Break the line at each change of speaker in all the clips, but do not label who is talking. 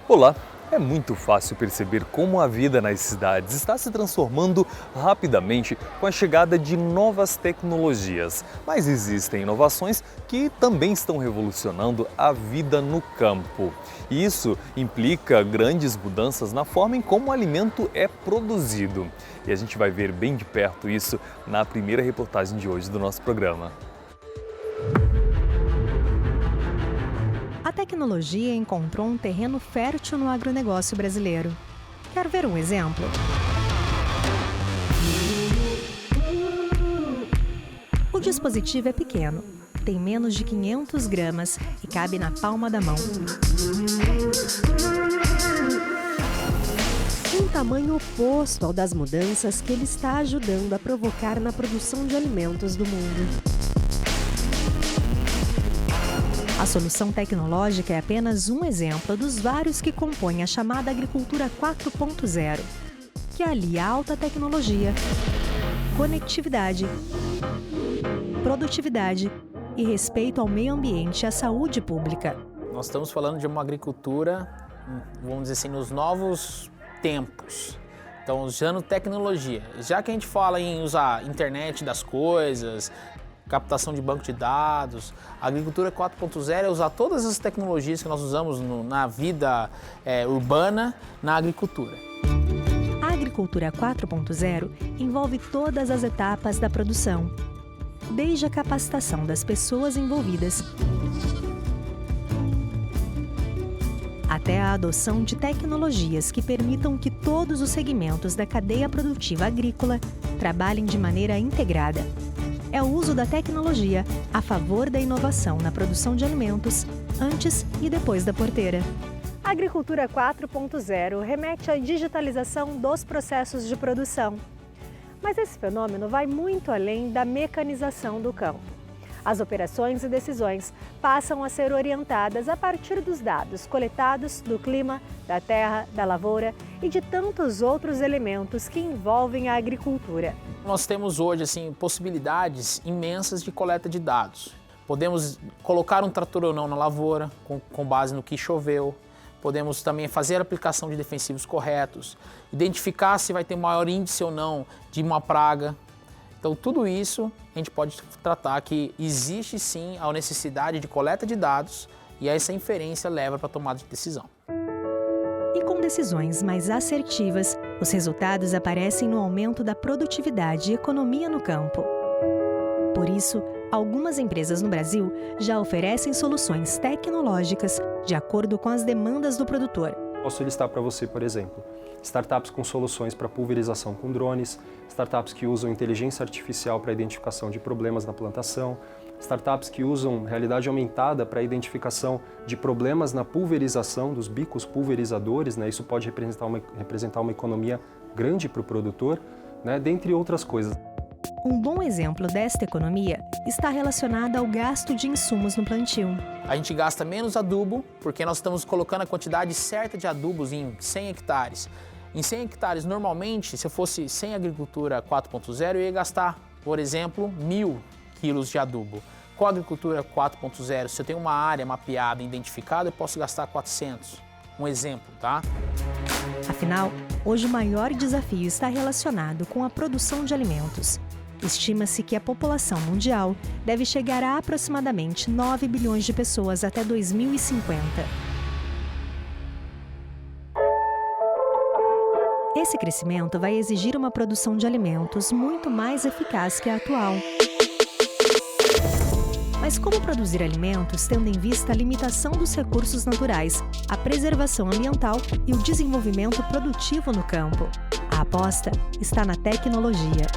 Olá! É muito fácil perceber como a vida nas cidades está se transformando rapidamente com a chegada de novas tecnologias. Mas existem inovações que também estão revolucionando a vida no campo. E isso implica grandes mudanças na forma em como o alimento é produzido. E a gente vai ver bem de perto isso na primeira reportagem de hoje do nosso programa.
A tecnologia encontrou um terreno fértil no agronegócio brasileiro. Quer ver um exemplo? O dispositivo é pequeno, tem menos de 500 gramas e cabe na palma da mão. Um tamanho oposto ao das mudanças que ele está ajudando a provocar na produção de alimentos do mundo. A solução tecnológica é apenas um exemplo dos vários que compõem a chamada Agricultura 4.0, que alia alta tecnologia, conectividade, produtividade e respeito ao meio ambiente e à saúde pública.
Nós estamos falando de uma agricultura, vamos dizer assim, nos novos tempos. Então, usando tecnologia. Já que a gente fala em usar internet das coisas, captação de banco de dados, a agricultura 4.0 é usar todas as tecnologias que nós usamos na vida urbana na agricultura.
A agricultura 4.0 envolve todas as etapas da produção, desde a capacitação das pessoas envolvidas até a adoção de tecnologias que permitam que todos os segmentos da cadeia produtiva agrícola trabalhem de maneira integrada. É o uso da tecnologia a favor da inovação na produção de alimentos antes e depois da porteira. A agricultura 4.0 remete à digitalização dos processos de produção. Mas esse fenômeno vai muito além da mecanização do campo. As operações e decisões passam a ser orientadas a partir dos dados coletados do clima, da terra, da lavoura e de tantos outros elementos que envolvem a agricultura.
Nós temos hoje possibilidades imensas de coleta de dados. Podemos colocar um trator ou não na lavoura, com base no que choveu. Podemos também fazer a aplicação de defensivos corretos, identificar se vai ter maior índice ou não de uma praga. Então, tudo isso a gente pode tratar que existe sim a necessidade de coleta de dados e essa inferência leva para a tomada de decisão.
E com decisões mais assertivas, os resultados aparecem no aumento da produtividade e economia no campo. Por isso, algumas empresas no Brasil já oferecem soluções tecnológicas de acordo com as demandas do produtor.
Posso listar para você, por exemplo, startups com soluções para pulverização com drones, startups que usam inteligência artificial para identificação de problemas na plantação, startups que usam realidade aumentada para a identificação de problemas na pulverização dos bicos pulverizadores, Isso pode representar uma economia grande para o produtor, dentre outras coisas.
Um bom exemplo desta economia está relacionado ao gasto de insumos no plantio.
A gente gasta menos adubo porque nós estamos colocando a quantidade certa de adubos em 100 hectares. Em 100 hectares, normalmente, se eu fosse sem agricultura 4.0, eu ia gastar, por exemplo, 1.000 quilos de adubo. Com a agricultura 4.0, se eu tenho uma área mapeada e identificada, eu posso gastar 400. Um exemplo, tá?
Afinal, hoje o maior desafio está relacionado com a produção de alimentos. Estima-se que a população mundial deve chegar a aproximadamente 9 bilhões de pessoas até 2050. Esse crescimento vai exigir uma produção de alimentos muito mais eficaz que a atual. Mas como produzir alimentos tendo em vista a limitação dos recursos naturais, a preservação ambiental e o desenvolvimento produtivo no campo? A aposta está na tecnologia.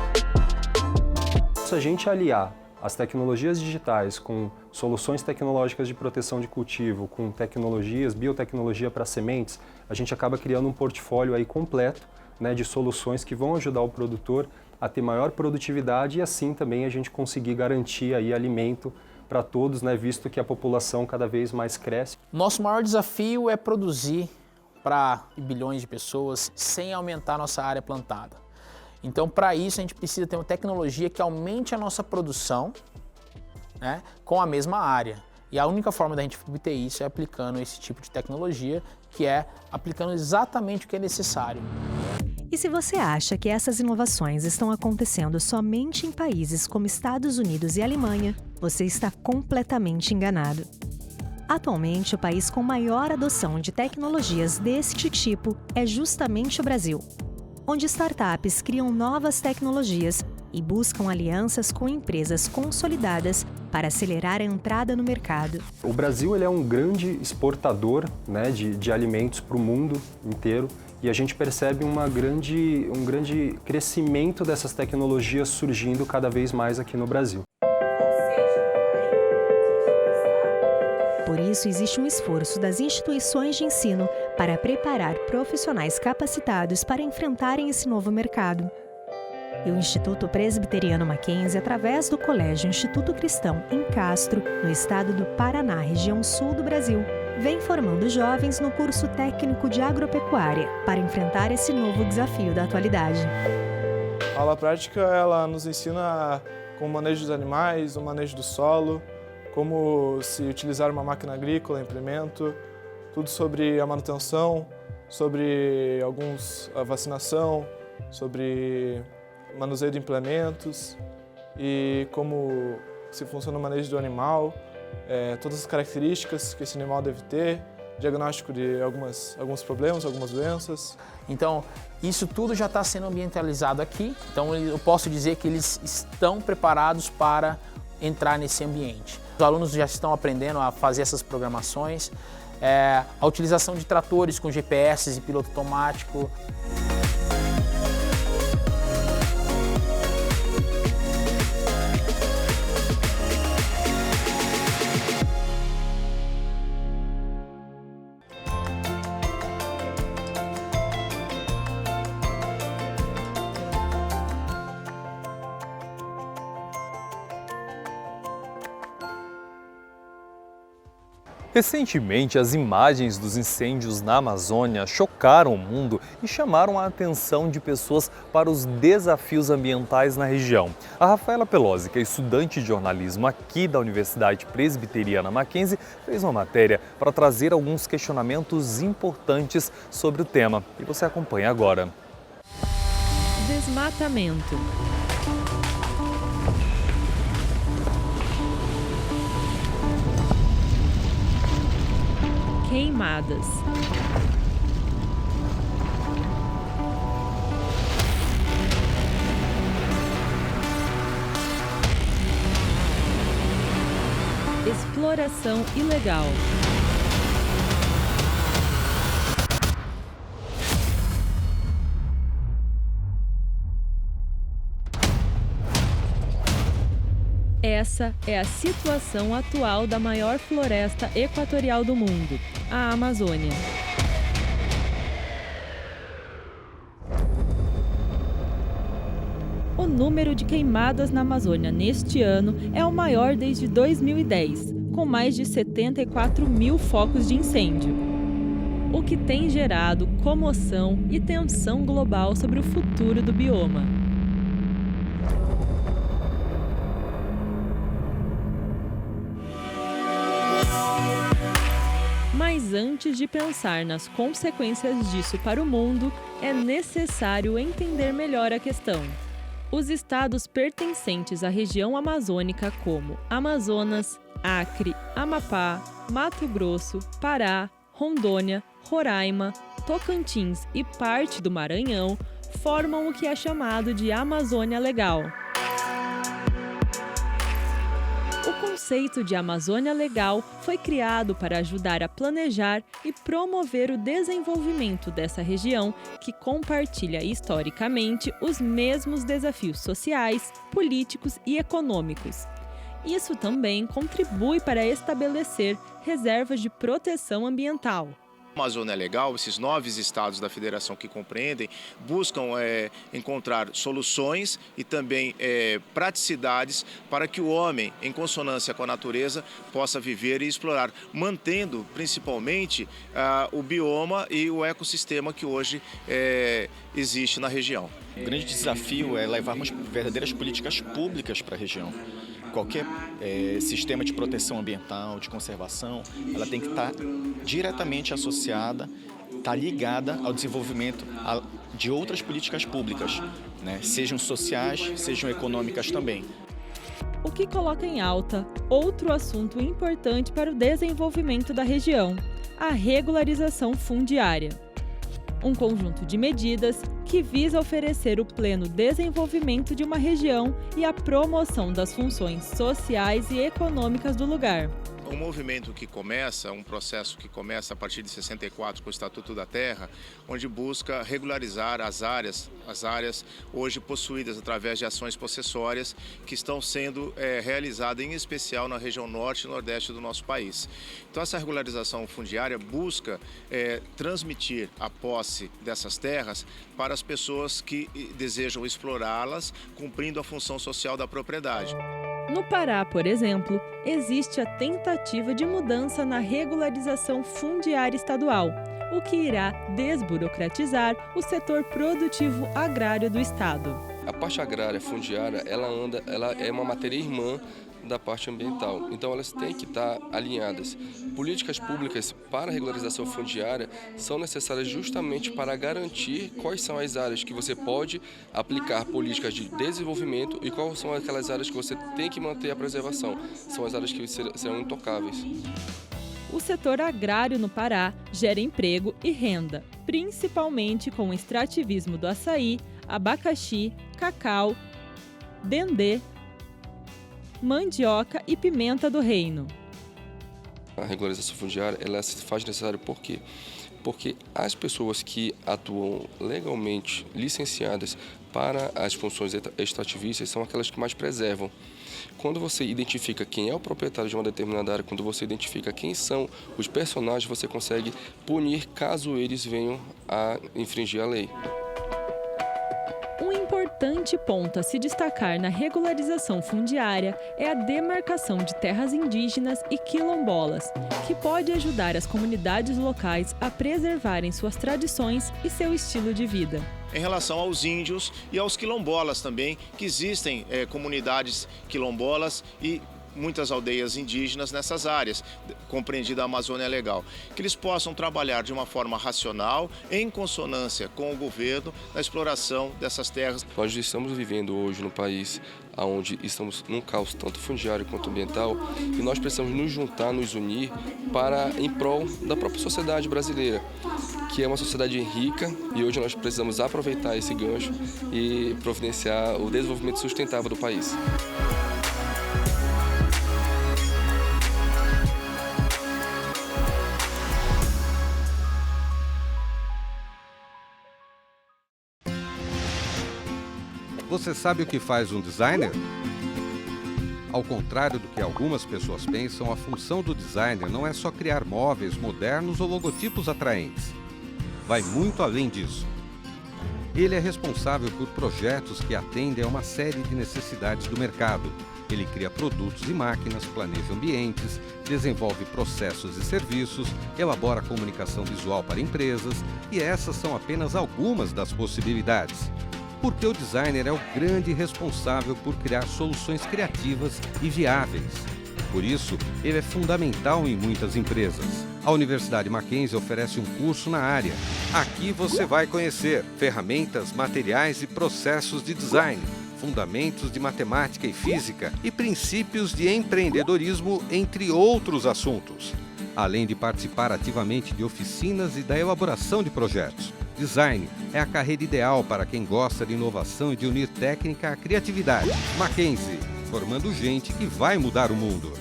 Se a gente aliar as tecnologias digitais com soluções tecnológicas de proteção de cultivo, com tecnologias, biotecnologia para sementes, a gente acaba criando um portfólio aí completo, de soluções que vão ajudar o produtor a ter maior produtividade e assim também a gente conseguir garantir aí alimento para todos, visto que a população cada vez mais cresce.
Nosso maior desafio é produzir para bilhões de pessoas sem aumentar nossa área plantada. Então, para isso, a gente precisa ter uma tecnologia que aumente a nossa produção, com a mesma área. E a única forma da gente obter isso é aplicando esse tipo de tecnologia, que é aplicando exatamente o que é necessário.
E se você acha que essas inovações estão acontecendo somente em países como Estados Unidos e Alemanha, você está completamente enganado. Atualmente, o país com maior adoção de tecnologias deste tipo é justamente o Brasil, onde startups criam novas tecnologias e buscam alianças com empresas consolidadas para acelerar a entrada no mercado.
O Brasil ele é um grande exportador, né, de alimentos para o mundo inteiro e a gente percebe um grande crescimento dessas tecnologias surgindo cada vez mais aqui no Brasil.
Por isso, existe um esforço das instituições de ensino para preparar profissionais capacitados para enfrentarem esse novo mercado. E o Instituto Presbiteriano Mackenzie, através do Colégio Instituto Cristão em Castro, no estado do Paraná, região sul do Brasil, vem formando jovens no curso técnico de agropecuária para enfrentar esse novo desafio da atualidade.
A aula prática ela nos ensina como o manejo dos animais, o manejo do solo, como se utilizar uma máquina agrícola, implemento, tudo sobre a manutenção, sobre a vacinação, sobre manuseio de implementos e como se funciona o manejo do animal, todas as características que esse animal deve ter, diagnóstico de alguns problemas, algumas doenças.
Então, isso tudo já está sendo ambientalizado aqui, então eu posso dizer que eles estão preparados para entrar nesse ambiente. Os alunos já estão aprendendo a fazer essas programações, a utilização de tratores com GPS e piloto automático.
Recentemente, as imagens dos incêndios na Amazônia chocaram o mundo e chamaram a atenção de pessoas para os desafios ambientais na região. A Rafaela Pelosi, que é estudante de jornalismo aqui da Universidade Presbiteriana Mackenzie, fez uma matéria para trazer alguns questionamentos importantes sobre o tema. E você acompanha agora.
Desmatamento. Queimadas. Exploração ilegal. Essa é a situação atual da maior floresta equatorial do mundo, a Amazônia. O número de queimadas na Amazônia neste ano é o maior desde 2010, com mais de 74 mil focos de incêndio, o que tem gerado comoção e tensão global sobre o futuro do bioma. Mas antes de pensar nas consequências disso para o mundo, é necessário entender melhor a questão. Os estados pertencentes à região amazônica, como Amazonas, Acre, Amapá, Mato Grosso, Pará, Rondônia, Roraima, Tocantins e parte do Maranhão, formam o que é chamado de Amazônia Legal. O conceito de Amazônia Legal foi criado para ajudar a planejar e promover o desenvolvimento dessa região, que compartilha historicamente os mesmos desafios sociais, políticos e econômicos. Isso também contribui para estabelecer reservas de proteção ambiental.
A Amazônia Legal, esses 9 estados da federação que compreendem, buscam encontrar soluções e também praticidades para que o homem, em consonância com a natureza, possa viver e explorar, mantendo principalmente o bioma e o ecossistema que hoje existe na região.
O grande desafio é levarmos verdadeiras políticas públicas para a região. qualquer sistema de proteção ambiental, de conservação, ela tem que estar diretamente associada, estar ligada ao desenvolvimento de outras políticas públicas, né? Sejam sociais, sejam econômicas também.
O que coloca em alta outro assunto importante para o desenvolvimento da região: a regularização fundiária. Um conjunto de medidas que visa oferecer o pleno desenvolvimento de uma região e a promoção das funções sociais e econômicas do lugar.
Um movimento que começa, um processo que começa a partir de 64 com o Estatuto da Terra, onde busca regularizar as áreas hoje possuídas através de ações possessórias que estão sendo realizadas em especial na região norte e nordeste do nosso país. Então essa regularização fundiária busca transmitir a posse dessas terras para as pessoas que desejam explorá-las, cumprindo a função social da propriedade.
No Pará, por exemplo, existe a tentativa de mudança na regularização fundiária estadual, o que irá desburocratizar o setor produtivo agrário do estado.
A parte agrária fundiária, ela é uma matéria irmã da parte ambiental, então elas têm que estar alinhadas. Políticas públicas para a regularização fundiária são necessárias justamente para garantir quais são as áreas que você pode aplicar políticas de desenvolvimento e quais são aquelas áreas que você tem que manter a preservação. São as áreas que serão intocáveis.
O setor agrário no Pará gera emprego e renda, principalmente com o extrativismo do açaí, abacaxi, cacau, dendê, mandioca e pimenta do reino.
A regularização fundiária ela se faz necessária por quê? Porque as pessoas que atuam legalmente licenciadas para as funções extrativistas são aquelas que mais preservam. Quando você identifica quem é o proprietário de uma determinada área, quando você identifica quem são os personagens, você consegue punir caso eles venham a infringir a lei.
Um importante ponto a se destacar na regularização fundiária é a demarcação de terras indígenas e quilombolas, que pode ajudar as comunidades locais a preservarem suas tradições e seu estilo de vida.
Em relação aos índios e aos quilombolas também, que existem comunidades quilombolas e muitas aldeias indígenas nessas áreas, compreendida a Amazônia Legal, que eles possam trabalhar de uma forma racional, em consonância com o governo, na exploração dessas terras.
Nós estamos vivendo hoje no país onde estamos num caos tanto fundiário quanto ambiental e nós precisamos nos juntar, nos unir em prol da própria sociedade brasileira, que é uma sociedade rica e hoje nós precisamos aproveitar esse gancho e providenciar o desenvolvimento sustentável do país.
Você sabe o que faz um designer? Ao contrário do que algumas pessoas pensam, a função do designer não é só criar móveis modernos ou logotipos atraentes. Vai muito além disso. Ele é responsável por projetos que atendem a uma série de necessidades do mercado. Ele cria produtos e máquinas, planeja ambientes, desenvolve processos e serviços, elabora comunicação visual para empresas, e essas são apenas algumas das possibilidades. Porque o designer é o grande responsável por criar soluções criativas e viáveis. Por isso, ele é fundamental em muitas empresas. A Universidade Mackenzie oferece um curso na área. Aqui você vai conhecer ferramentas, materiais e processos de design, fundamentos de matemática e física e princípios de empreendedorismo, entre outros assuntos. Além de participar ativamente de oficinas e da elaboração de projetos. Design é a carreira ideal para quem gosta de inovação e de unir técnica à criatividade. Mackenzie, formando gente que vai mudar o mundo.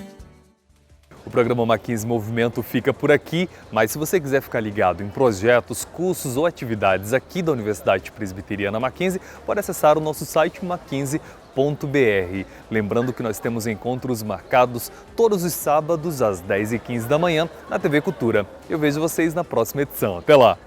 O programa Mackenzie Movimento fica por aqui, mas se você quiser ficar ligado em projetos, cursos ou atividades aqui da Universidade Presbiteriana Mackenzie, pode acessar o nosso site mackenzie.br. Lembrando que nós temos encontros marcados todos os sábados às 10h15 da manhã na TV Cultura. Eu vejo vocês na próxima edição. Até lá!